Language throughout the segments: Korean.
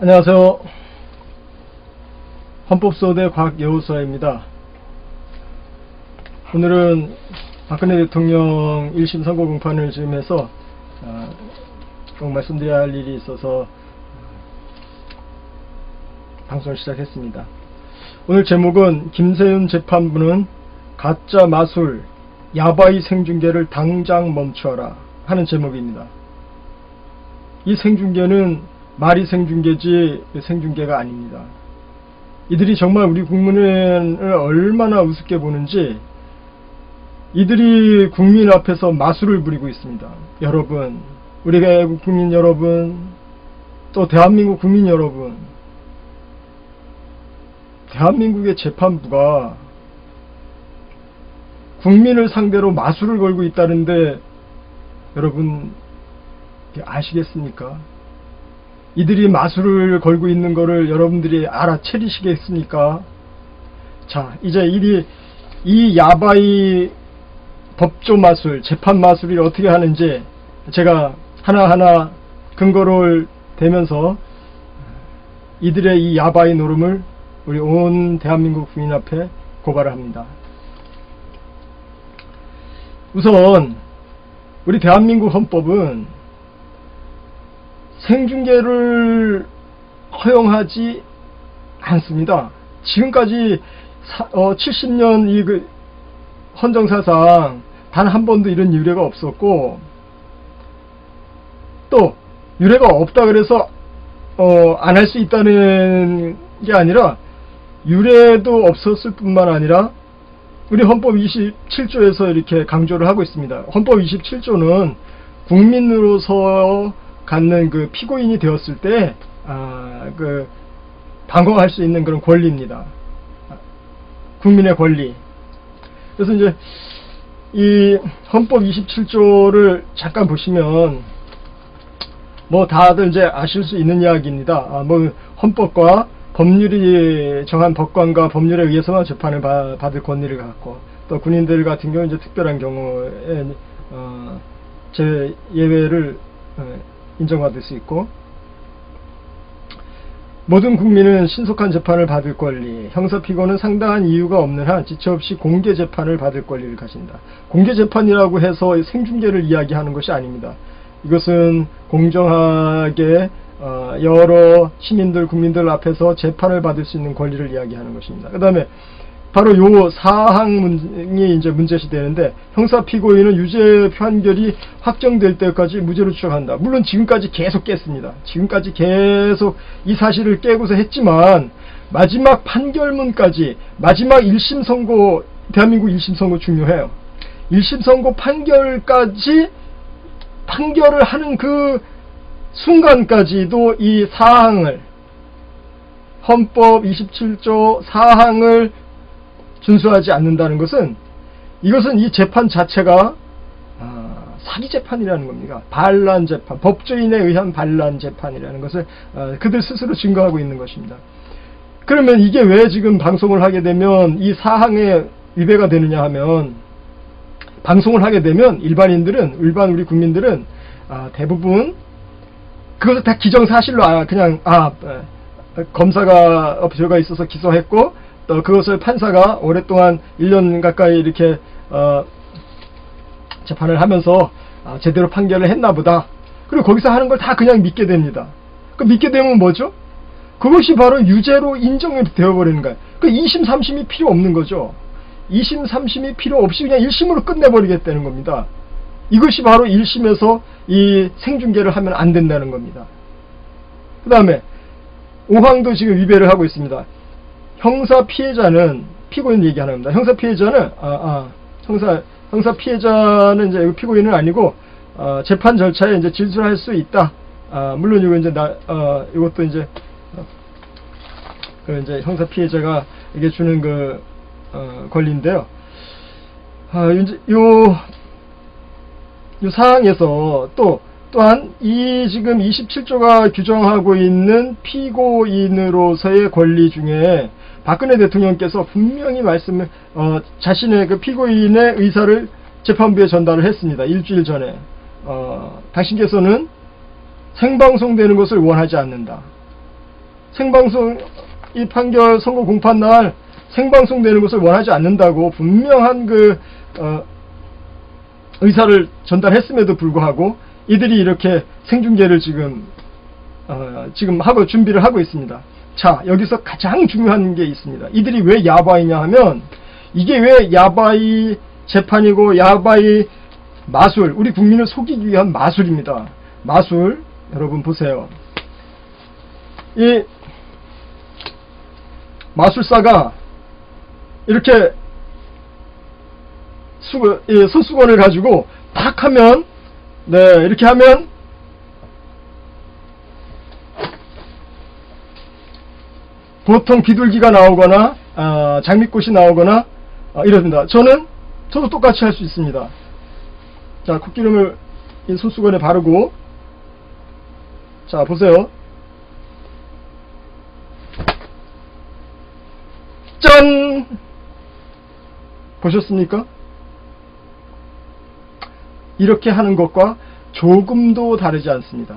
안녕하세요. 헌법소대 곽여우수아입니다. 오늘은 박근혜 대통령 1심 선고 공판을 즈음해서 꼭 말씀드려야 할 일이 있어서 방송을 시작했습니다. 오늘 제목은 김세윤 재판부는 가짜 마술, 야바이 생중계를 당장 멈춰라 하는 제목입니다. 이 생중계는 말이 생중계지 생중계가 아닙니다. 이들이 정말 우리 국민을 얼마나 우습게 보는지 이들이 국민 앞에서 마술을 부리고 있습니다. 여러분, 우리 애국 국민 여러분, 또 대한민국 국민 여러분, 대한민국의 재판부가 국민을 상대로 마술을 걸고 있다는데 여러분 아시겠습니까? 이들이 마술을 걸고 있는 거를 여러분들이 알아채리시겠습니까? 자, 이제 이 야바이 법조 마술, 재판 마술이 어떻게 하는지 제가 하나하나 근거를 대면서 이들의 이 야바이 노름을 우리 온 대한민국 국민 앞에 고발을 합니다. 우선 우리 대한민국 헌법은 생중계를 허용하지 않습니다. 지금까지 70년 이 헌정사상 단 한 번도 이런 유례가 없었고, 또 유례가 없다 그래서 안 할 수 있다는 게 아니라 유례도 없었을 뿐만 아니라 우리 헌법 27조에서 이렇게 강조를 하고 있습니다. 헌법 27조는 국민으로서 갖는 그 피고인이 되었을 때 방어할 수 있는 그런 권리입니다. 국민의 권리. 그래서 이제 이 헌법 27조를 잠깐 보시면 뭐 다들 이제 아실 수 있는 이야기입니다. 뭐 헌법과 법률이 정한 법관과 법률에 의해서만 재판을 받을 권리를 갖고, 또 군인들 같은 경우 이제 특별한 경우에 제 예외를 인정받을 수 있고, 모든 국민은 신속한 재판을 받을 권리, 형사피고는 상당한 이유가 없는 한 지체 없이 공개 재판을 받을 권리를 가진다. 공개 재판이라고 해서 생중계를 이야기하는 것이 아닙니다. 이것은 공정하게 여러 시민들, 국민들 앞에서 재판을 받을 수 있는 권리를 이야기하는 것입니다. 그 다음에 바로 요 사항이 이제 문제시 되는데, 형사 피고인은 유죄 판결이 확정될 때까지 무죄로 추정한다. 물론 지금까지 계속 깼습니다. 지금까지 계속 이 사실을 깨고서 했지만, 마지막 판결문까지, 마지막 1심 선고, 대한민국 1심 선고 중요해요. 1심 선고 판결까지, 판결을 하는 그 순간까지도 이 사항을, 헌법 27조 사항을 준수하지 않는다는 것은, 이것은 이 재판 자체가 사기 재판이라는 겁니다. 반란 재판, 법조인에 의한 반란 재판이라는 것을 그들 스스로 증거하고 있는 것입니다. 그러면 이게 왜 지금 방송을 하게 되면 이 사항에 위배가 되느냐 하면, 방송을 하게 되면 일반 우리 국민들은 대부분 그것을 다 기정사실로 그냥 검사가 죄가 있어서 기소했고, 또 그것을 판사가 오랫동안 1년 가까이 이렇게 재판을 하면서 제대로 판결을 했나 보다. 그리고 거기서 하는 걸 다 그냥 믿게 됩니다. 그 믿게 되면 뭐죠? 그것이 바로 유죄로 인정이 되어버리는 거예요. 그 2심, 3심이 필요 없는 거죠. 2심, 3심이 필요 없이 그냥 1심으로 끝내버리겠다는 겁니다. 이것이 바로 1심에서 이 생중계를 하면 안 된다는 겁니다. 그 다음에 5항도 지금 위배를 하고 있습니다. 형사 피해자는, 피고인 얘기하는 겁니다. 형사 피해자는, 형사 피해자는 이제 피고인은 아니고, 재판 절차에 이제 진술할 수 있다. 물론 이거 이제 이것도 이제, 이제 형사 피해자가 이게 주는 권리인데요. 이제 요 사항에서 또한 이 지금 27조가 규정하고 있는 피고인으로서의 권리 중에 박근혜 대통령께서 분명히 자신의 그 피고인의 의사를 재판부에 전달을 했습니다. 일주일 전에. 당신께서는 생방송되는 것을 원하지 않는다. 생방송 이 판결 선고 공판 날 생방송되는 것을 원하지 않는다고 분명한 의사를 전달했음에도 불구하고 이들이 이렇게 생중계를 지금 하고 준비를 하고 있습니다. 자, 여기서 가장 중요한 게 있습니다. 이들이 왜 야바이냐 하면, 이게 왜 야바이 재판이고 야바이 마술, 우리 국민을 속이기 위한 마술입니다. 마술. 여러분 보세요. 이 마술사가 이렇게 손수건을 가지고 탁 하면, 네, 이렇게 하면 보통 비둘기가 나오거나 장미꽃이 나오거나 이럽니다. 저도 똑같이 할 수 있습니다. 자, 콧기름을 이 손수건에 바르고, 자, 보세요. 짠! 보셨습니까? 이렇게 하는 것과 조금도 다르지 않습니다.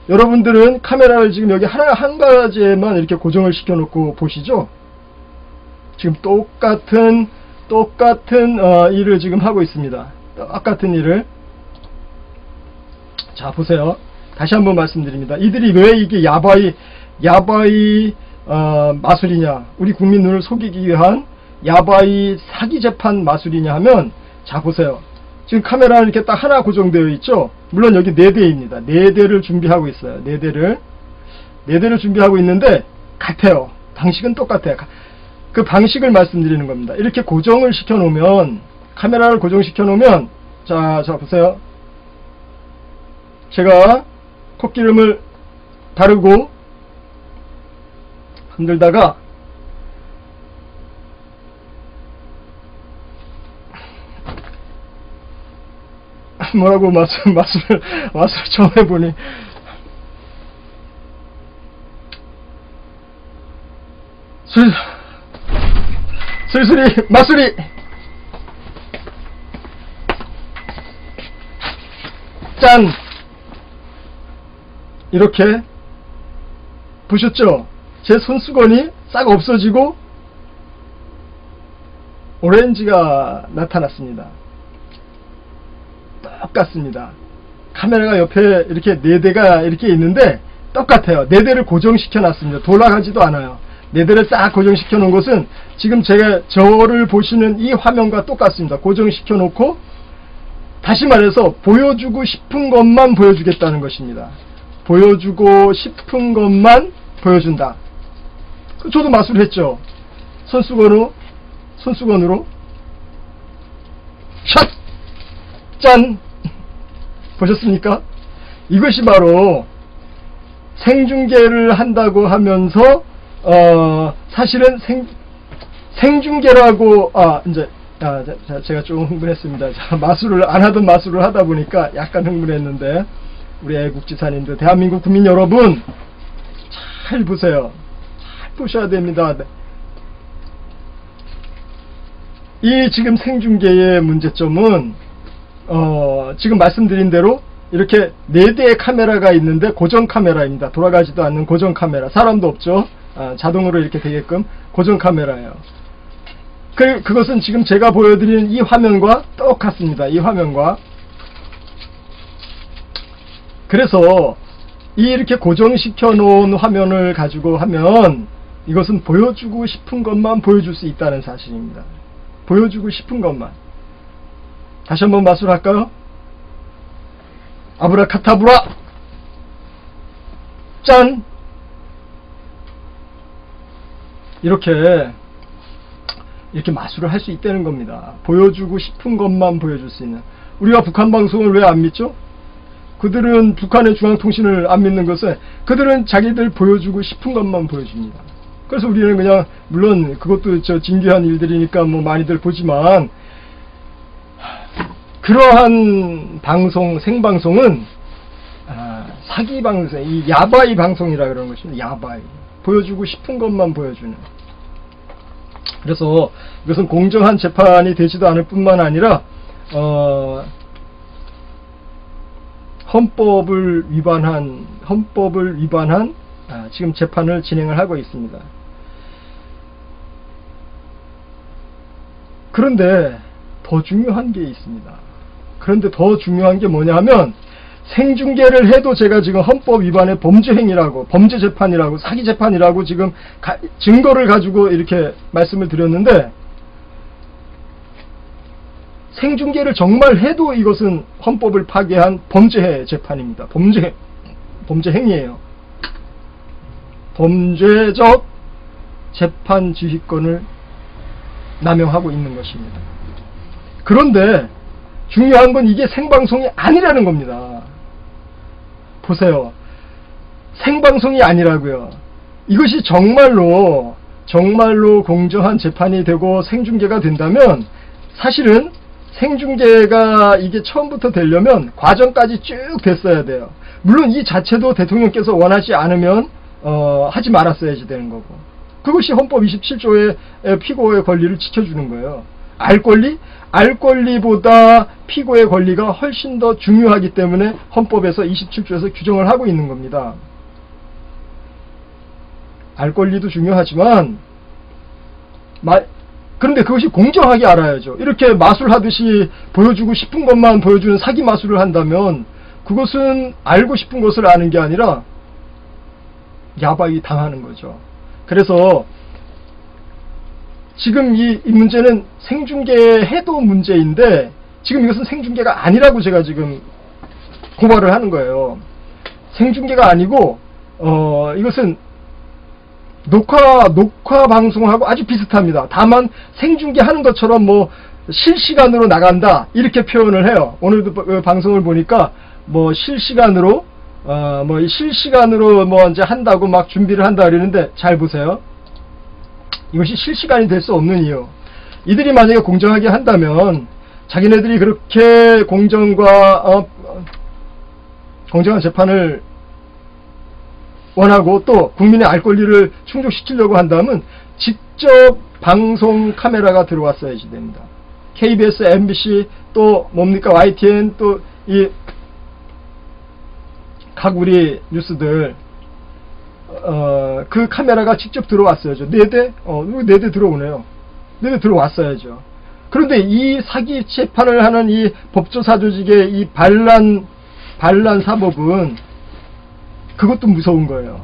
여러분들은 카메라를 지금 여기 한 가지에만 이렇게 고정을 시켜 놓고 보시죠. 지금 똑같은 일을 지금 하고 있습니다. 똑같은 일을. 자, 보세요. 다시 한번 말씀드립니다. 이들이 왜 이게 야바이 마술이냐, 우리 국민 눈을 속이기 위한 야바이 사기 재판 마술이냐 하면, 자, 보세요. 지금 카메라는 이렇게 딱 하나 고정되어 있죠. 물론 여기 4대입니다. 4대를 준비하고 있어요. 4대를 준비하고 있는데 같아요. 방식은 똑같아요. 그 방식을 말씀드리는 겁니다. 이렇게 고정을 시켜 놓으면, 카메라를 고정시켜 놓으면, 자 보세요. 제가 콧기름을 바르고 흔들다가 뭐라고 마술을 처음 해보니, 슬슬이 마술이 짠! 이렇게 보셨죠? 제 손수건이 싹 없어지고 오렌지가 나타났습니다. 똑같습니다. 카메라가 옆에 이렇게 4대가 이렇게 있는데 똑같아요. 4대를 고정시켜 놨습니다. 돌아가지도 않아요. 4대를 싹 고정시켜 놓은 것은 지금 제가 저를 보시는 이 화면과 똑같습니다. 고정시켜 놓고, 다시 말해서 보여주고 싶은 것만 보여주겠다는 것입니다. 보여주고 싶은 것만 보여준다. 저도 마술했죠. 손수건으로 샷! 짠! 보셨습니까? 이것이 바로 생중계를 한다고 하면서 사실은 생중계라고 제가 좀 흥분했습니다. 자, 마술을 안 하던 마술을 하다 보니까 약간 흥분했는데, 우리 애국지사님들, 대한민국 국민 여러분, 잘 보세요. 잘 보셔야 됩니다. 이 지금 생중계의 문제점은 지금 말씀드린 대로 이렇게 4대의 카메라가 있는데 고정 카메라입니다. 돌아가지도 않는 고정 카메라. 사람도 없죠. 자동으로 이렇게 되게끔 고정 카메라예요. 그것은 지금 제가 보여드리는 이 화면과 똑같습니다. 이 화면과. 그래서 이렇게 고정시켜 놓은 화면을 가지고 하면 이것은 보여주고 싶은 것만 보여줄 수 있다는 사실입니다. 보여주고 싶은 것만. 다시 한번 마술할까요? 아브라카타브라! 짠! 이렇게 마술을 할 수 있다는 겁니다. 보여주고 싶은 것만 보여줄 수 있는. 우리가 북한 방송을 왜 안 믿죠? 그들은 북한의 중앙통신을 안 믿는 것은 그들은 자기들 보여주고 싶은 것만 보여줍니다. 그래서 우리는 그냥, 물론 그것도 진귀한 일들이니까 뭐 많이들 보지만, 그러한 방송, 생방송은 사기 방송, 이 야바이 방송이라 그러는 것입니다. 야바이. 보여주고 싶은 것만 보여주는. 그래서 이것은 공정한 재판이 되지도 않을 뿐만 아니라 헌법을 위반한 지금 재판을 진행을 하고 있습니다. 그런데 더 중요한 게 있습니다. 그런데 더 중요한 게 뭐냐 하면, 생중계를 해도 제가 지금 헌법 위반의 범죄 행위라고, 범죄 재판이라고, 사기 재판이라고 지금 증거를 가지고 이렇게 말씀을 드렸는데, 생중계를 정말 해도 이것은 헌법을 파괴한 범죄 재판입니다. 범죄 행위예요. 범죄적 재판 지휘권을 남용하고 있는 것입니다. 그런데 중요한 건 이게 생방송이 아니라는 겁니다. 보세요. 생방송이 아니라고요. 이것이 정말로 공정한 재판이 되고 생중계가 된다면, 사실은 생중계가 이게 처음부터 되려면 과정까지 쭉 됐어야 돼요. 물론 이 자체도 대통령께서 원하지 않으면 하지 말았어야지 되는 거고, 그것이 헌법 27조의 피고의 권리를 지켜주는 거예요. 알 권리보다 피고의 권리가 훨씬 더 중요하기 때문에 헌법에서 27조에서 규정을 하고 있는 겁니다. 알 권리도 중요하지만, 그런데 그것이 공정하게 알아야죠. 이렇게 마술하듯이 보여주고 싶은 것만 보여주는 사기 마술을 한다면, 그것은 알고 싶은 것을 아는 게 아니라 야바이 당하는 거죠. 그래서 지금 이 문제는 생중계해도 문제인데, 지금 이것은 생중계가 아니라고 제가 지금 고발을 하는 거예요. 생중계가 아니고 이것은 녹화 방송하고 아주 비슷합니다. 다만 생중계하는 것처럼 뭐 실시간으로 나간다 이렇게 표현을 해요. 오늘도 그 방송을 보니까 뭐 실시간으로 뭐 이제 한다고 막 준비를 한다 그러는데, 잘 보세요. 이것이 실시간이 될 수 없는 이유. 이들이 만약에 공정하게 한다면, 자기네들이 그렇게 공정한 재판을 원하고 또 국민의 알 권리를 충족시키려고 한다면 직접 방송 카메라가 들어왔어야지 됩니다. KBS, MBC, 또 뭡니까 YTN, 또 이 각 우리 뉴스들 그 카메라가 직접 들어왔어야죠. 4대? 4대 들어오네요. 4대 들어왔어야죠. 그런데 이 사기 재판을 하는 이 법조사 조직의 이 반란 사법은 그것도 무서운 거예요.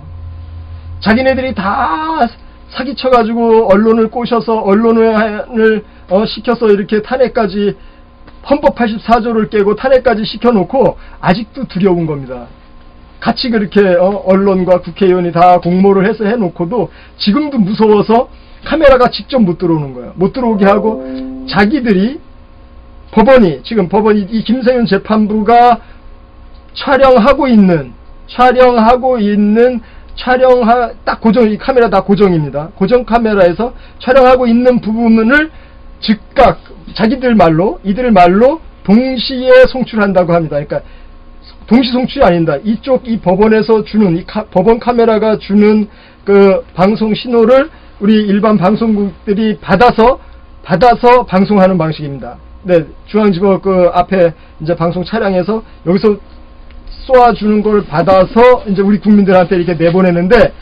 자기네들이 다 사기쳐가지고 언론을 꼬셔서 언론을 시켜서 이렇게 탄핵까지, 헌법 84조를 깨고 탄핵까지 시켜놓고 아직도 두려운 겁니다. 같이 그렇게 언론과 국회의원이 다 공모를 해서 해놓고도 지금도 무서워서 카메라가 직접 못 들어오는 거예요. 못 들어오게 하고, 자기들이 지금 법원이 이 김세윤 재판부가 촬영하고 있는 딱 고정, 이 카메라 다 고정입니다. 고정 카메라에서 촬영하고 있는 부분을 즉각 이들 말로 동시에 송출한다고 합니다. 그러니까 동시 송출이 아닙니다. 이 법원에서 주는 법원 카메라가 주는 그 방송 신호를 우리 일반 방송국들이 받아서 방송하는 방식입니다. 네, 중앙지법 그 앞에 이제 방송 차량에서 여기서 쏘아주는 걸 받아서 이제 우리 국민들한테 이렇게 내보내는데,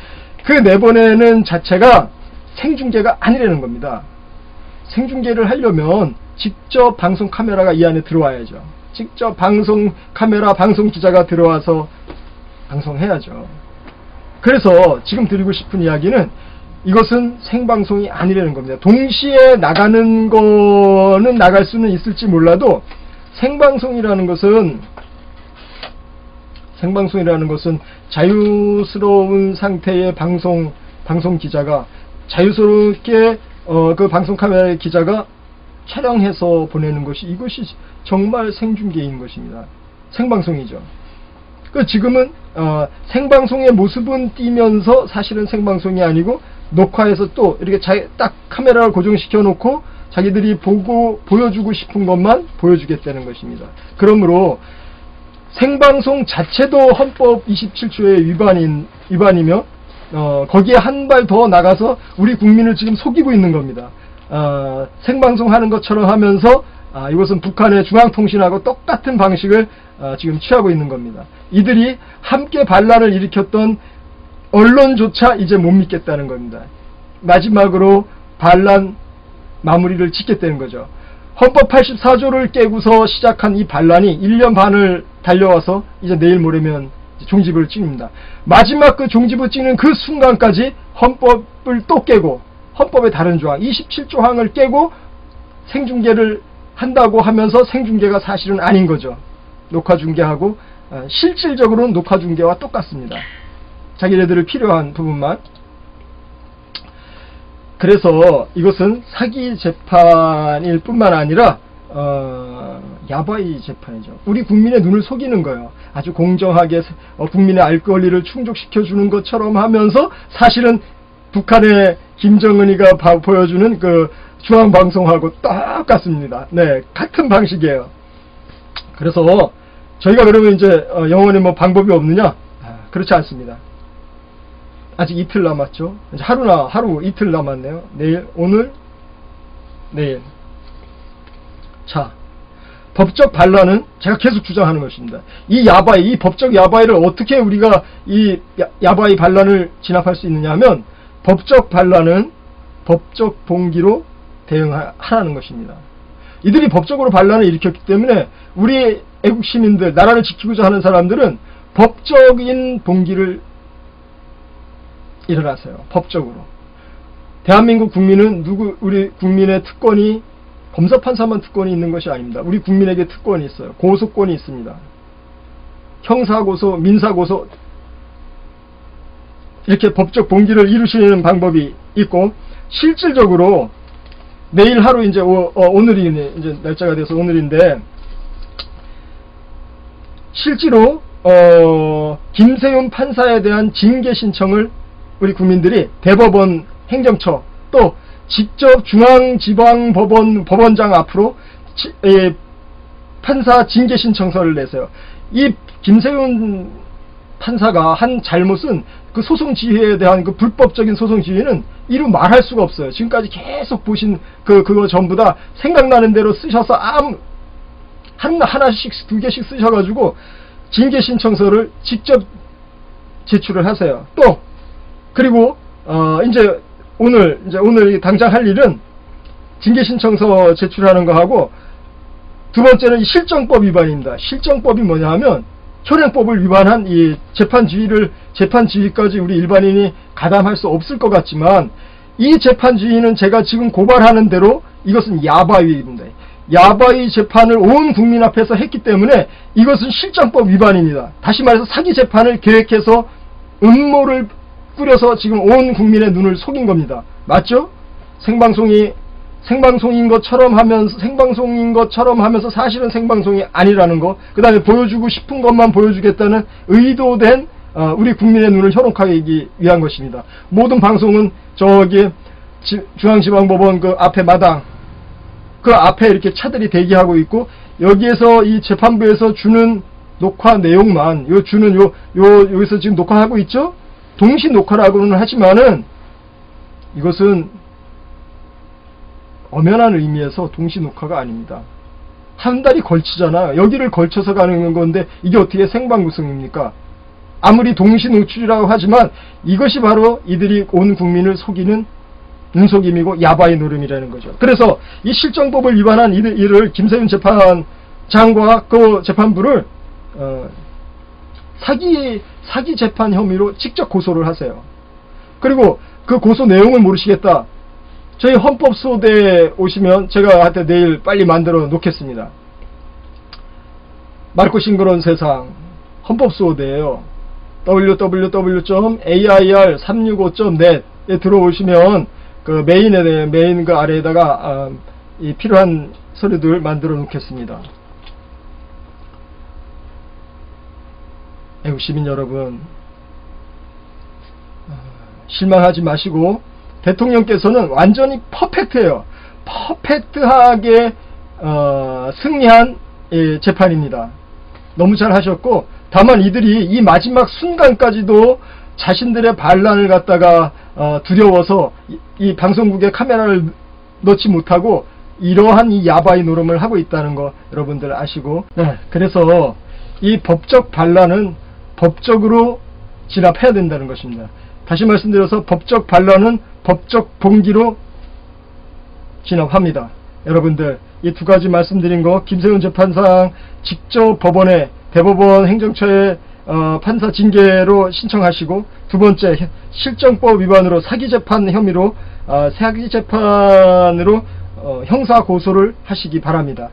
그 내보내는 자체가 생중계가 아니라는 겁니다. 생중계를 하려면 직접 방송 카메라가 이 안에 들어와야죠. 직접 방송 카메라, 방송 기자가 들어와서 방송해야죠. 그래서 지금 드리고 싶은 이야기는, 이것은 생방송이 아니라는 겁니다. 동시에 나가는 거는 나갈 수는 있을지 몰라도, 생방송이라는 것은 자유스러운 상태의 방송 기자가 자유스럽게 그 방송 카메라의 기자가 촬영해서 보내는 것이, 이것이 정말 생중계인 것입니다. 생방송이죠. 지금은 생방송의 모습은 띄면서 사실은 생방송이 아니고, 녹화해서 또 이렇게 딱 카메라를 고정시켜 놓고 자기들이 보여주고 싶은 것만 보여주겠다는 것입니다. 그러므로 생방송 자체도 헌법 27조의 위반이며, 거기에 한 발 더 나가서 우리 국민을 지금 속이고 있는 겁니다. 생방송 하는 것처럼 하면서 이것은 북한의 중앙통신하고 똑같은 방식을 지금 취하고 있는 겁니다. 이들이 함께 반란을 일으켰던 언론조차 이제 못 믿겠다는 겁니다. 마지막으로 반란 마무리를 짓겠다는 거죠. 헌법 84조를 깨고서 시작한 이 반란이 1년 반을 달려와서 이제 내일 모레면 종지부를 찍습니다. 마지막 그 종지부 찍는 그 순간까지 헌법을 또 깨고, 헌법의 다른 조항 27조항을 깨고 생중계를 한다고 하면서 생중계가 사실은 아닌 거죠. 녹화중계하고 실질적으로는 녹화중계와 똑같습니다. 자기네들을 필요한 부분만. 그래서 이것은 사기 재판일 뿐만 아니라 야바이 재판이죠. 우리 국민의 눈을 속이는 거예요. 아주 공정하게 국민의 알 권리를 충족시켜주는 것처럼 하면서 사실은 북한의 김정은이가 보여주는 그 중앙방송하고 똑같습니다. 네, 같은 방식이에요. 그래서 저희가 그러면 이제 영원히 뭐 방법이 없느냐? 그렇지 않습니다. 아직 이틀 남았죠. 이제 하루 이틀 남았네요. 내일, 오늘, 내일. 자, 법적 반란은 제가 계속 주장하는 것입니다. 이 야바이, 이 법적 야바이를 어떻게 우리가 이 야바이 반란을 진압할 수 있느냐 하면, 법적 반란은 법적 봉기로 대응하라는 것입니다. 이들이 법적으로 반란을 일으켰기 때문에 우리 애국 시민들, 나라를 지키고자 하는 사람들은 법적인 봉기를 일어나세요. 법적으로. 대한민국 국민은 우리 국민의 특권이 검사 판사만 특권이 있는 것이 아닙니다. 우리 국민에게 특권이 있어요. 고소권이 있습니다. 형사고소, 민사고소, 이렇게 법적 봉기를 이루시는 방법이 있고, 실질적으로 내일 하루 이제 오늘이 이제 날짜가 돼서 오늘인데, 실제로 김세윤 판사에 대한 징계 신청을 우리 국민들이 대법원, 행정처, 또 직접 중앙지방법원 법원장 앞으로 판사 징계 신청서를 내세요. 이 김세윤 판사가 한 잘못은 그 소송 지휘에 대한 그 불법적인 소송 지휘는 이루 말할 수가 없어요. 지금까지 계속 보신 그거 전부 다 생각나는 대로 쓰셔서 하나씩 두 개씩 쓰셔가지고 징계 신청서를 직접 제출을 하세요. 또 그리고 이제 오늘 당장 할 일은 징계 신청서 제출하는 거 하고, 두 번째는 실정법 위반입니다. 실정법이 뭐냐 하면 현행법을 위반한 이 재판 지휘까지 우리 일반인이 가담할 수 없을 것 같지만, 이 재판 지휘는 제가 지금 고발하는 대로 이것은 야바위입니다. 야바위 재판을 온 국민 앞에서 했기 때문에 이것은 실정법 위반입니다. 다시 말해서 사기 재판을 계획해서 음모를 꾸려서 지금 온 국민의 눈을 속인 겁니다. 맞죠? 생방송인 것처럼 하면서 사실은 생방송이 아니라는 거, 그 다음에 보여주고 싶은 것만 보여주겠다는 의도된 우리 국민의 눈을 현혹하기 위한 것입니다. 모든 방송은 저기 중앙지방법원 그 앞에 마당, 그 앞에 이렇게 차들이 대기하고 있고, 여기에서 이 재판부에서 주는 녹화 내용만 여기서 지금 녹화하고 있죠? 동시 녹화라고는 하지만은 이것은 엄연한 의미에서 동시 녹화가 아닙니다. 한 달이 걸치잖아요. 여기를 걸쳐서 가는 건데 이게 어떻게 생방송입니까? 아무리 동시 노출이라고 하지만 이것이 바로 이들이 온 국민을 속이는 눈속임이고 야바이 노름이라는 거죠. 그래서 이 실정법을 위반한 이를 김세윤 재판장과 그 재판부를 사기 재판 혐의로 직접 고소를 하세요. 그리고 그 고소 내용을 모르시겠다, 저희 헌법소대에 오시면 제가 한테 내일 빨리 만들어 놓겠습니다. 맑고 싱그러운 세상 헌법소대예요. www.air365.net에 들어오시면 그 메인 그 아래에다가 이 필요한 서류들 만들어 놓겠습니다. 애국 시민 여러분, 실망하지 마시고, 대통령께서는 완전히 퍼펙트해요. 퍼펙트하게 승리한 재판입니다. 너무 잘 하셨고, 다만 이들이 이 마지막 순간까지도 자신들의 반란을 갖다가 두려워서 이 방송국에 카메라를 넣지 못하고 이러한 이 야바이 노름을 하고 있다는 거 여러분들 아시고, 그래서 이 법적 반란은 법적으로 진압해야 된다는 것입니다. 다시 말씀드려서 법적 반란은 법적 봉기로 진압합니다. 여러분들 이 두 가지 말씀드린 거 김세훈 재판상 직접 법원에 대법원 행정처에 판사 징계로 신청하시고, 두 번째 실정법 위반으로 사기재판 혐의로 사기재판으로 형사 고소를 하시기 바랍니다.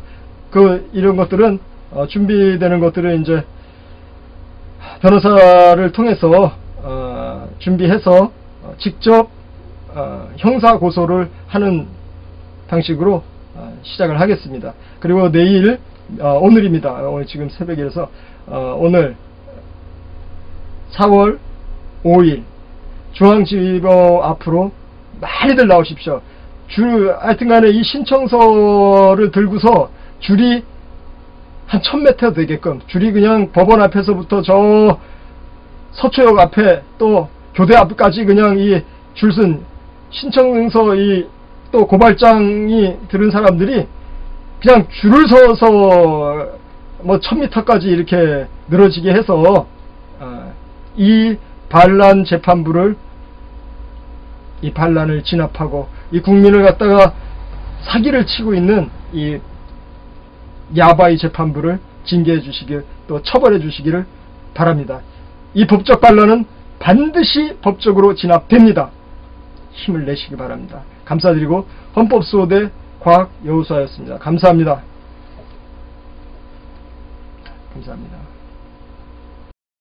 이런 것들은 준비되는 것들은 이제 변호사를 통해서 준비해서 직접 형사 고소를 하는 방식으로 시작을 하겠습니다. 그리고 내일 오늘입니다. 오늘 지금 새벽이라서 오늘 4월 5일 중앙지법 앞으로 많이들 나오십시오. 하여튼간에 이 신청서를 들고서 줄이 한 1000m 되게끔, 줄이 그냥 법원 앞에서부터 저 서초역 앞에 또 교대 앞까지 그냥 이 줄선 신청서 또 고발장이 들은 사람들이 그냥 줄을 서서 뭐 1000m까지 이렇게 늘어지게 해서 이 반란 재판부를, 이 반란을 진압하고 이 국민을 갖다가 사기를 치고 있는 이 야바이 재판부를 징계해 주시길, 또 처벌해 주시기를 바랍니다. 이 법적 반란은 반드시 법적으로 진압됩니다. 힘을 내시기 바랍니다. 감사드리고 헌법수호대 과학여우수아였습니다. 감사합니다. 감사합니다.